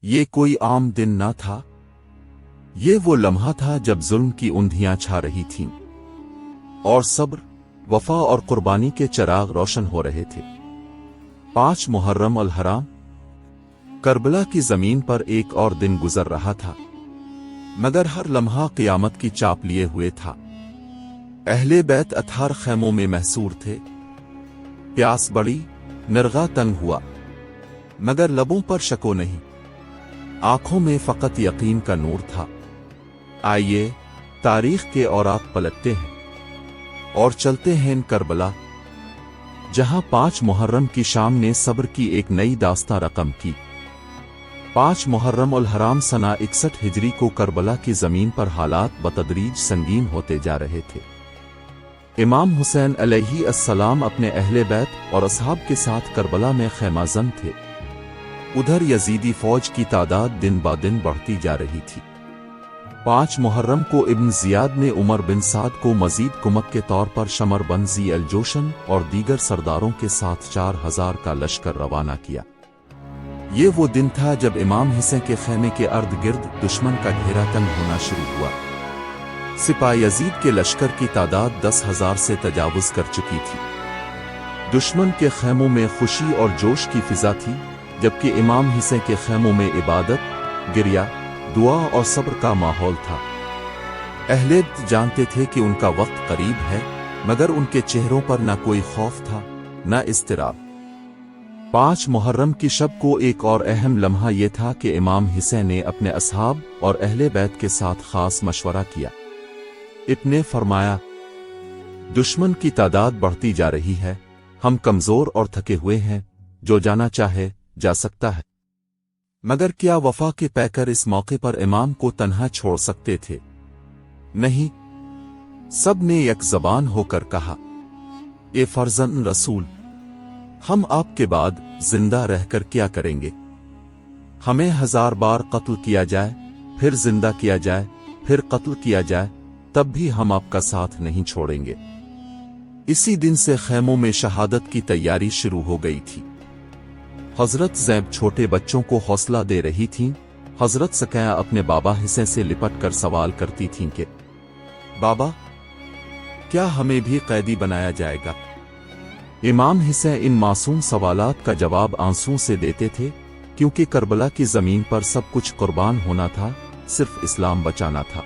ये कोई आम दिन न था। ये वो लम्हा था जब जुल्म की ऊंधियां छा रही थीं और सब्र, वफा और कुर्बानी के चिराग रोशन हो रहे थे। 5 मुहर्रम अल हराम। करबला की जमीन पर एक और दिन गुजर रहा था, मगर हर लम्हा क़यामत की चाप लिए हुए था। अहले बैत अतहार खैमों में महसूर थे। प्यास बढ़ी, निरगा तंग हुआ, मगर लबों पर शको नहीं, आंखों में फकत यकीन का नूर था। आइए तारीख के औराक पलटते हैं और चलते हैं इन करबला, जहां 5 मुहर्रम की शाम ने सब्र की एक नई दास्तां रकम की। 5 मुहर्रम उल हराम सना 61 हिजरी को करबला की जमीन पर हालात बतदरीज संगीन होते जा रहे थे। इमाम हुसैन अलैहि अस्सलाम अपने अहले बैत और असहाब के साथ करबला में खैमाजन थे। उधर यजीदी फौज की तादाद दिन ब दिन बढ़ती जा रही थी। 5 मुहर्रम को इब्न जियाद ने उमर बिन साद को मजीद कुमक के तौर पर शमर बन ज़ी अल जोशन और दीगर सरदारों के साथ 4000 का लश्कर रवाना किया। ये वो दिन था जब इमाम हुसैन के खेमे के अर्द गिर्द दुश्मन का घेरा तंग होना शुरू हुआ। सिपाही यजीद के लश्कर की तादाद 10,000 से तजावुज कर चुकी थी। दुश्मन के खेमों में खुशी और जोश की फिजा थी, जबकि इमाम हुसैन के खेमों में इबादत, गिरिया, दुआ और सब्र का माहौल था। अहले जानते थे कि उनका वक्त करीब है, मगर उनके चेहरों पर न कोई खौफ था, न इज़्तिराब। 5 मुहर्रम की शब को एक और अहम लम्हा यह था कि इमाम हुसैन ने अपने असहाब और अहले बैत के साथ खास मशवरा किया। इतने फरमाया, दुश्मन की तादाद बढ़ती जा रही है, हम कमजोर और थके हुए हैं, जो जाना चाहे जा सकता है। मगर क्या वफा के पैकर इस मौके पर इमाम को तन्हा छोड़ सकते थे? नहीं। सब ने एक ज़बान होकर कहा, ए फर्जन रसूल, हम आपके बाद जिंदा रहकर क्या करेंगे? हमें 1000 बार कत्ल किया जाए, फिर जिंदा किया जाए, फिर कत्ल किया जाए, तब भी हम आपका साथ नहीं छोड़ेंगे। इसी दिन से खैमों में शहादत की तैयारी शुरू हो गई थी। हजरत ज़ैब छोटे बच्चों को हौसला दे रही थीं। हजरत सकैया अपने बाबा हुसैन से लिपट कर सवाल करती थीं कि बाबा, क्या हमें भी कैदी बनाया जाएगा? इमाम हुसैन इन मासूम सवालात का जवाब आंसुओं से देते थे, क्योंकि करबला की जमीन पर सब कुछ कुर्बान होना था, सिर्फ इस्लाम बचाना था।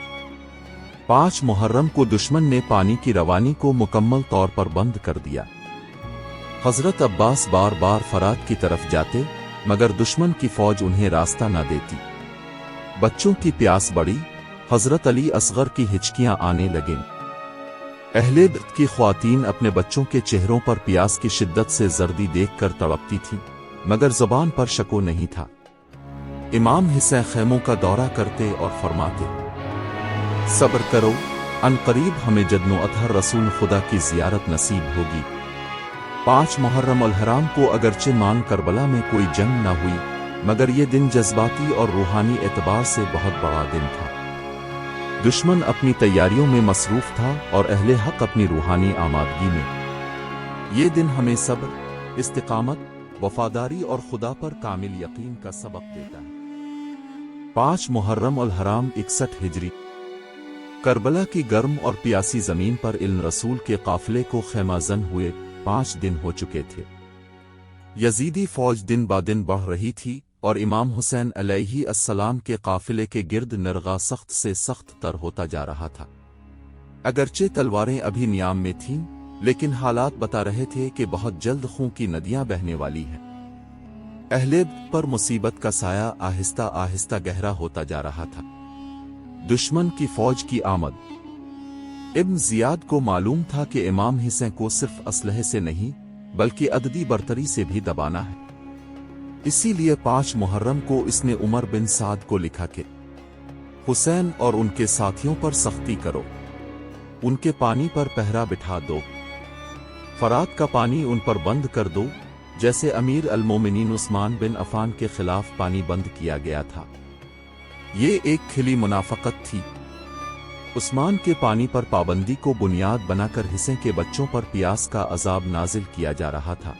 5 मुहर्रम को दुश्मन ने पानी की रवानी को मुकम्मल तौर पर बंद कर दिया। हजरत अब्बास बार बार फरात की तरफ जाते, मगर दुश्मन की फौज उन्हें रास्ता न देती। बच्चों की प्यास बढ़ी, हजरत अली असगर की हिचकियां आने लगीं। अहले बैत की ख्वातीन अपने बच्चों के चेहरों पर प्यास की शिद्दत से जर्दी देखकर तड़पती थीं, मगर ज़बान पर शको नहीं था। इमाम हुसैन खैमों का दौरा करते और फरमाते, सब्र करो, अनकरीब हमें जद्नो अतहर रसूल खुदा की ज़ियारत नसीब होगी। 5 मुहर्रम अल हराम को अगरचे मान करबला में कोई जंग न हुई, मगर ये दिन जज्बाती और रूहानी एतबार से बहुत बड़ा दिन था। दुश्मन अपनी तैयारियों में मसरूफ था और अहले हक अपनी रूहानी आमादगी में। ये दिन हमें सब्र, इस्तिकामत, वफादारी और खुदा पर कामिल यकीन का सबक देता है। 5 मुहर्रम अल हराम 61 हिजरी। करबला की गर्म और प्यासी जमीन पर इल्म रसूल के काफिले को खैमाजन हुए 5 दिन हो चुके थे। यजीदी फौज दिन ब दिन बढ़ रही थी और इमाम हुसैन अलैहि अस्सलाम के काफिले के गिर्द नरगा सख्त से सख्त तर होता जा रहा था। अगरचे तलवारें अभी नियाम में थीं, लेकिन हालात बता रहे थे कि बहुत जल्द खून की नदियां बहने वाली हैं। अहले पर मुसीबत का साया आहिस्ता आहिस्ता गहरा होता जा रहा था। दुश्मन की फौज की आमद। इब्न जियाद को मालूम था कि इमाम हुसैन को सिर्फ असलहे से नहीं, बल्कि अददी बरतरी से भी दबाना है। इसीलिए 5 मुहर्रम को इसने उमर बिन साद को लिखा कि हुसैन और उनके साथियों पर सख्ती करो, उनके पानी पर पहरा बिठा दो, फरात का पानी उन पर बंद कर दो, जैसे अमीर अल मोमिनीन उस्मान बिन अफान के खिलाफ पानी बंद किया गया था। ये एक खिली मुनाफकत थी। उस्मान के पानी पर पाबंदी को बुनियाद बनाकर हुसैन के बच्चों पर प्यास का अजाब नाजिल किया जा रहा था।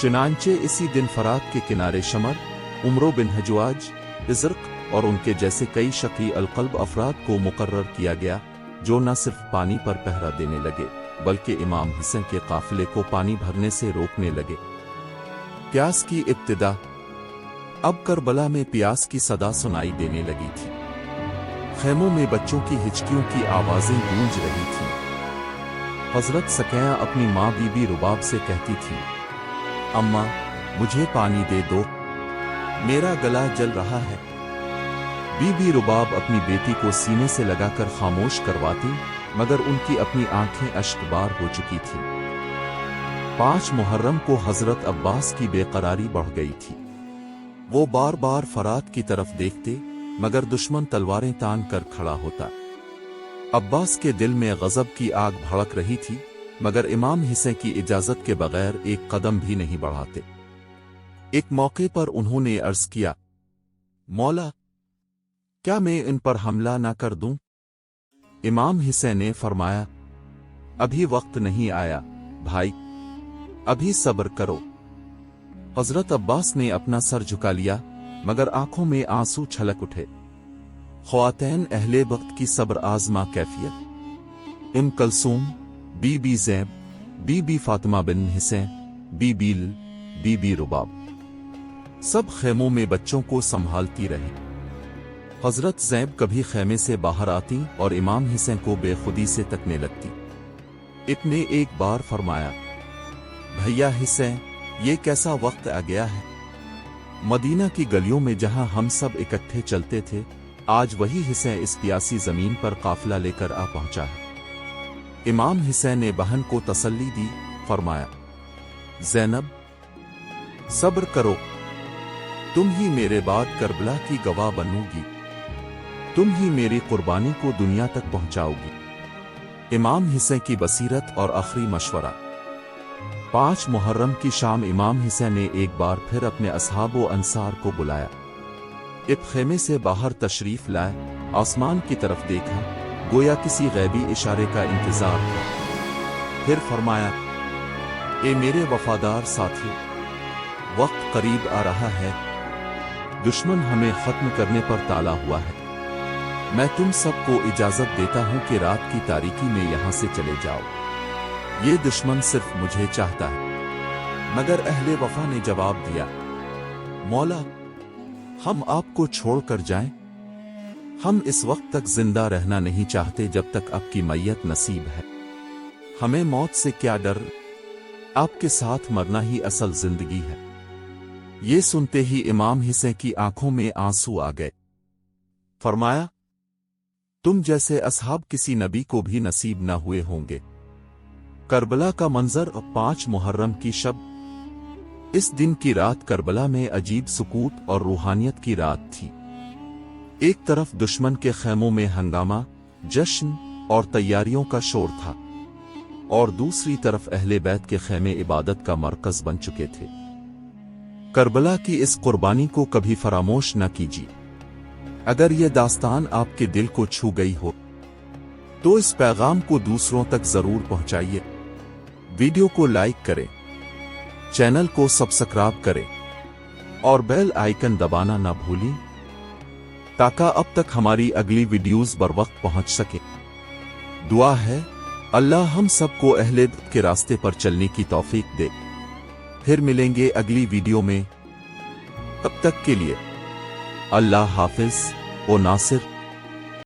चुनांचे इसी दिन फरात के किनारे शमर, उमरो बिन हज्जाज, इज़्रक और उनके जैसे कई शकी अलकल्ब अफराद को मुकर्रर किया गया, जो न सिर्फ पानी पर पहरा देने लगे बल्कि इमाम हुसैन के काफिले को पानी भरने से रोकने लगे। प्यास की इब्तिदा। अब करबला में प्यास की सदा सुनाई देने लगी थी। खेमों में बच्चों की हिचकियों की आवाजें गूंज रही थीं। हजरत सकैया अपनी माँ बीबी रुबाब से कहती थी, अम्मा मुझे पानी दे दो, मेरा गला जल रहा है। बीबी रुबाब अपनी बेटी को सीने से लगाकर खामोश करवाती, मगर उनकी अपनी आंखें अश्कबार हो चुकी थीं। 5 मुहर्रम को हजरत अब्बास की बेकरारी बढ़ गई थी। वो बार बार फरात की तरफ देखते, मगर दुश्मन तलवारें तान कर खड़ा होता। अब्बास के दिल में गजब की आग भड़क रही थी, मगर इमाम हुसैन की इजाजत के बगैर एक कदम भी नहीं बढ़ाते। एक मौके पर उन्होंने अर्ज किया, मौला क्या मैं इन पर हमला ना कर दूं? इमाम हुसैन ने फरमाया, अभी वक्त नहीं आया भाई, अभी सब्र करो। हजरत अब्बास ने अपना सर झुका लिया, मगर आंखों में आंसू छलक उठे। ख्वातैन अहले वक्त की सब्र आजमा कैफियत। कलसूम, बीबी ज़ैब, बीबी फातिमा बिन हुसैन, बीबी रुबाब सब खेमों में बच्चों को संभालती रही। हजरत ज़ैब कभी खेमे से बाहर आती और इमाम हुसैन को बेखुदी से तकने लगती। इब्ने एक बार फरमाया, भैया हुसैन, ये कैसा वक्त आ गया है? मदीना की गलियों में जहां हम सब इकट्ठे चलते थे, आज वही हुसैन इस प्यासी जमीन पर काफिला लेकर आ पहुंचा है। इमाम हुसैन ने बहन को तसल्ली दी, फरमाया, ज़ैनब सब्र करो, तुम ही मेरे बाद करबला की गवाह बनोगी, तुम ही मेरी कुर्बानी को दुनिया तक पहुंचाओगी। इमाम हुसैन की बसीरत और आखिरी मशवरा। 5 मुहर्रम की शाम इमाम हुसैन ने एक बार फिर अपने असहाब व अंसार को बुलाया। एक खेमे से बाहर तशरीफ लाए, आसमान की तरफ देखा, गोया किसी गैबी इशारे का इंतजार था। फिर फरमाया, ए मेरे वफादार साथी, वक्त करीब आ रहा है, दुश्मन हमें खत्म करने पर ताला हुआ है। मैं तुम सबको इजाजत देता हूं कि रात की तारीकी में यहां से चले जाओ। ये दुश्मन सिर्फ मुझे चाहता है। मगर अहले वफा ने जवाब दिया, मौला हम आपको छोड़कर जाएं? हम इस वक्त तक जिंदा रहना नहीं चाहते जब तक आपकी मैयत नसीब है। हमें मौत से क्या डर, आपके साथ मरना ही असल जिंदगी है। ये सुनते ही इमाम हुसैन की आंखों में आंसू आ गए। फरमाया, तुम जैसे असहाब किसी नबी को भी नसीब न हुए होंगे। करबला का मंजर। 5 मुहर्रम की शब। इस दिन की रात करबला में अजीब सुकूत और रूहानियत की रात थी। एक तरफ दुश्मन के खेमों में हंगामा, जश्न और तैयारियों का शोर था, और दूसरी तरफ अहले बैत के खेमे इबादत का मरकज बन चुके थे। करबला की इस कुर्बानी को कभी फरामोश न कीजिए। अगर यह दास्तान आपके दिल को छू गई हो, तो इस पैगाम को दूसरों तक जरूर पहुंचाइए। वीडियो को लाइक करें, चैनल को सब्सक्राइब करें और बेल आइकन दबाना ना भूलें, ताकि अब तक हमारी अगली वीडियोस बर वक्त पहुंच सके। दुआ है अल्लाह हम सबको अहले के रास्ते पर चलने की तौफीक दे। फिर मिलेंगे अगली वीडियो में, तब तक के लिए अल्लाह हाफिज ओ नासिर।